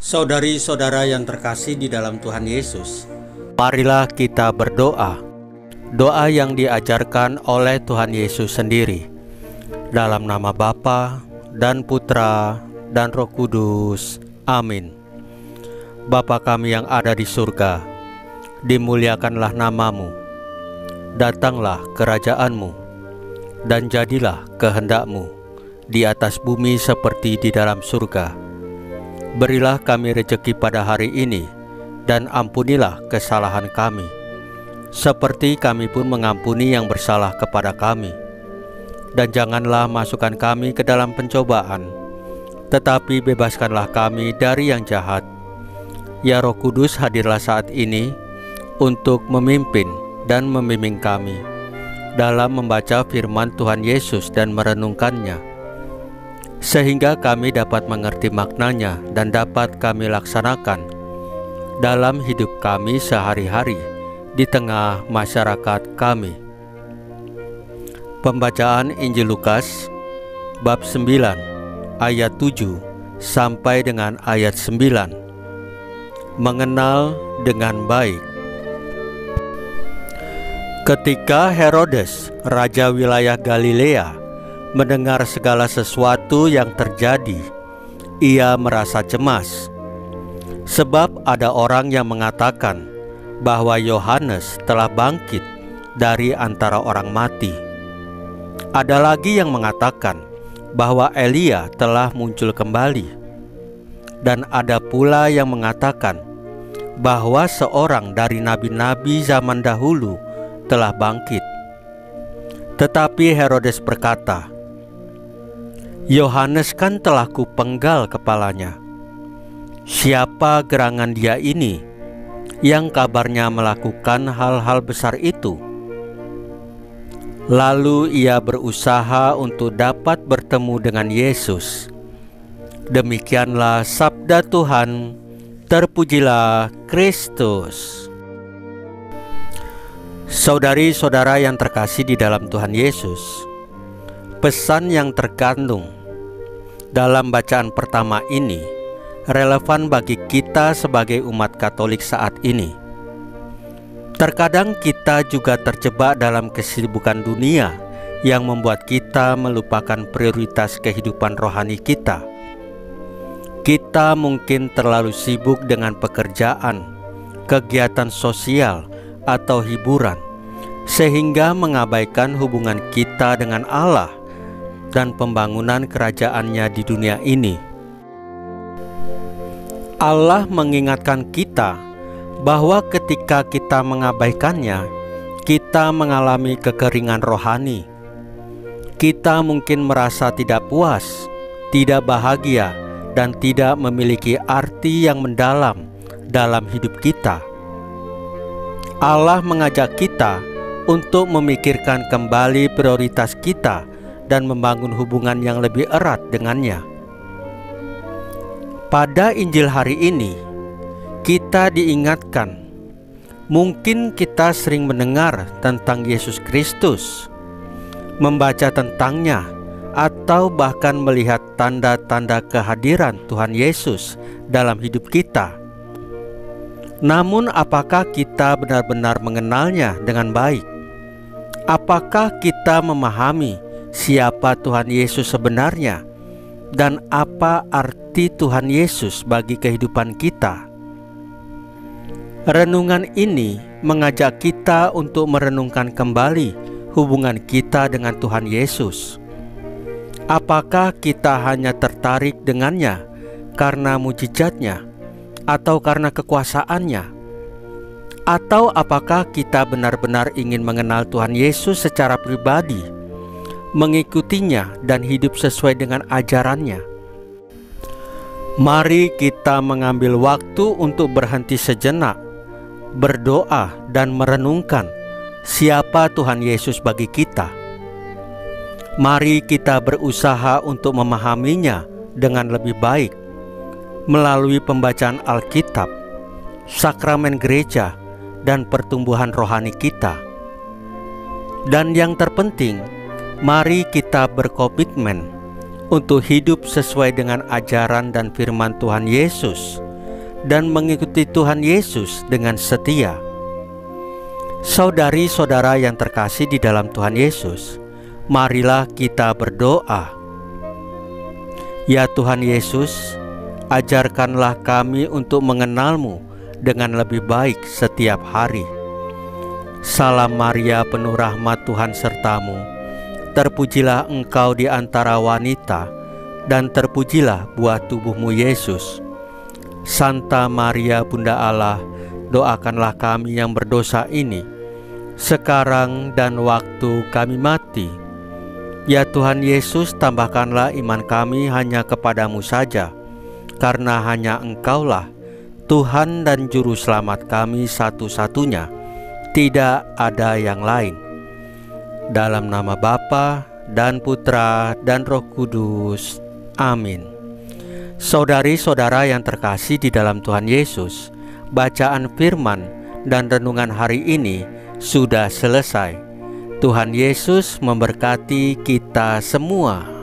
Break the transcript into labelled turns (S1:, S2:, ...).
S1: Saudari-saudara yang terkasih di dalam Tuhan Yesus, marilah kita berdoa. Doa yang diajarkan oleh Tuhan Yesus sendiri. Dalam nama Bapa dan Putra dan Roh Kudus. Amin. Bapa kami yang ada di surga, dimuliakanlah namamu. Datanglah kerajaanmu, dan jadilah kehendakmu di atas bumi seperti di dalam surga. Berilah kami rejeki pada hari ini, dan ampunilah kesalahan kami, seperti kami pun mengampuni yang bersalah kepada kami. Dan janganlah masukkan kami ke dalam pencobaan, tetapi bebaskanlah kami dari yang jahat. Ya Roh Kudus, hadirlah saat ini untuk memimpin dan membimbing kami dalam membaca firman Tuhan Yesus dan merenungkannya, sehingga kami dapat mengerti maknanya dan dapat kami laksanakan dalam hidup kami sehari-hari di tengah masyarakat kami. Pembacaan Injil Lukas bab 9 ayat 7 sampai dengan ayat 9. Mengenal dengan baik. Ketika Herodes, raja wilayah Galilea, mendengar segala sesuatu yang terjadi, ia merasa cemas, sebab ada orang yang mengatakan bahwa Yohanes telah bangkit dari antara orang mati. Ada lagi yang mengatakan bahwa Elia telah muncul kembali, dan ada pula yang mengatakan bahwa seorang dari nabi-nabi zaman dahulu telah bangkit. Tetapi Herodes berkata, Yohanes kan telah kupenggal kepalanya. Siapa gerangan dia ini yang kabarnya melakukan hal-hal besar itu? Lalu ia berusaha untuk dapat bertemu dengan Yesus. Demikianlah sabda Tuhan. Terpujilah Kristus. Saudari-saudara yang terkasih di dalam Tuhan Yesus, pesan yang terkandung dalam bacaan pertama ini relevan bagi kita sebagai umat Katolik saat ini. Terkadang kita juga terjebak dalam kesibukan dunia yang membuat kita melupakan prioritas kehidupan rohani kita. Kita mungkin terlalu sibuk dengan pekerjaan, kegiatan sosial, atau hiburan, sehingga mengabaikan hubungan kita dengan Allah dan pembangunan kerajaannya di dunia ini. Allah mengingatkan kita bahwa ketika kita mengabaikannya, kita mengalami kekeringan rohani. Kita mungkin merasa tidak puas, tidak bahagia, dan tidak memiliki arti yang mendalam dalam hidup kita. Allah mengajak kita untuk memikirkan kembali prioritas kita dan membangun hubungan yang lebih erat dengannya. Pada Injil hari ini, kita diingatkan, mungkin kita sering mendengar tentang Yesus Kristus, membaca tentangnya, atau bahkan melihat tanda-tanda kehadiran Tuhan Yesus dalam hidup kita. Namun apakah kita benar-benar mengenalnya dengan baik? Apakah kita memahami siapa Tuhan Yesus sebenarnya, dan apa arti Tuhan Yesus bagi kehidupan kita? Renungan ini mengajak kita untuk merenungkan kembali hubungan kita dengan Tuhan Yesus. Apakah kita hanya tertarik dengannya karena mujizatnya, atau karena kekuasaannya? Atau apakah kita benar-benar ingin mengenal Tuhan Yesus secara pribadi, mengikutinya dan hidup sesuai dengan ajarannya? Mari kita mengambil waktu untuk berhenti sejenak, berdoa dan merenungkan siapa Tuhan Yesus bagi kita. Mari kita berusaha untuk memahaminya dengan lebih baik melalui pembacaan Alkitab, sakramen gereja, dan pertumbuhan rohani kita. Dan yang terpenting, mari kita berkomitmen untuk hidup sesuai dengan ajaran dan firman Tuhan Yesus dan mengikuti Tuhan Yesus dengan setia. Saudari-saudara yang terkasih di dalam Tuhan Yesus, marilah kita berdoa. Ya Tuhan Yesus, ajarkanlah kami untuk mengenal-Mu dengan lebih baik setiap hari. Salam Maria, penuh rahmat, Tuhan sertamu. Terpujilah engkau di antara wanita, dan terpujilah buah tubuhmu Yesus. Santa Maria, Bunda Allah, doakanlah kami yang berdosa ini, sekarang dan waktu kami mati. Ya Tuhan Yesus, tambahkanlah iman kami hanya kepadamu saja, karena hanya Engkaulah Tuhan dan Juru Selamat kami satu-satunya. Tidak ada yang lain. Dalam nama Bapa dan Putra dan Roh Kudus. Amin. Saudari-saudara yang terkasih di dalam Tuhan Yesus, bacaan firman dan renungan hari ini sudah selesai. Tuhan Yesus memberkati kita semua.